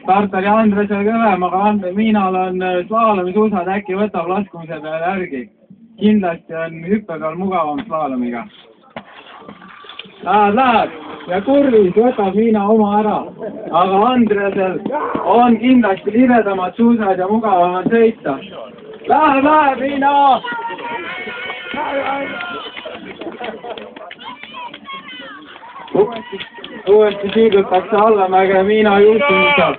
Tartari Andresel kõvem, aga Miinal on slaalomisuusad, äkki võtab laskumise peale järgi. Kindlasti on hüppe peal mugavam slaalomiga. Läheb ja kurvis võtab Miina oma ära, aga Andresel on kindlasti libedamad suusad ja mugavamad sõita. Läheb Miina! Uuesti siirdutakse allamäge Miina juhtumisel.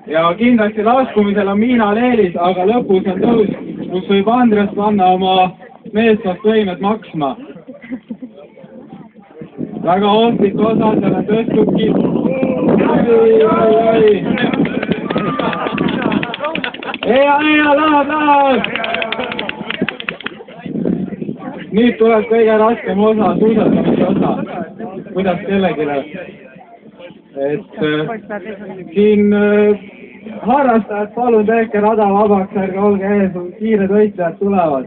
Ja kindlasti laskumisel on Miinal eelis, aga lõpus on tõus, kus võib Andres panna oma meeskond võimed maksma. Väga ohtlik osa, seal on tõstubki. Läheb! Nüüd tuleb kõige raskem osa, suusatamise osa. Kuidas kellegile? Siin harrastajad, palun tehke rada vabaks, ärge olge ees, kiired võitlejad tulevad.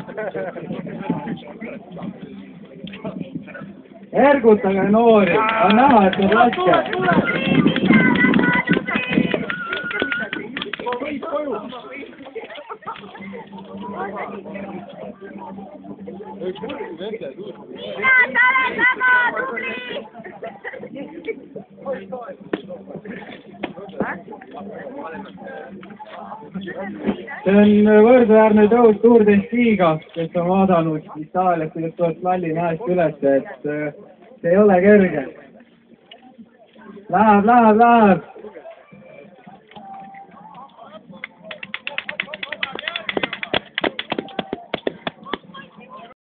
Ergutage noori, on näha, et on raske. Miina, sa oled sama tubli! See on võrdväärne tõus Tour de Skiga, kes on vaadanud Itaalias, kuidas tuleb Lalli näest üles, et see ei ole kerge. Läheb!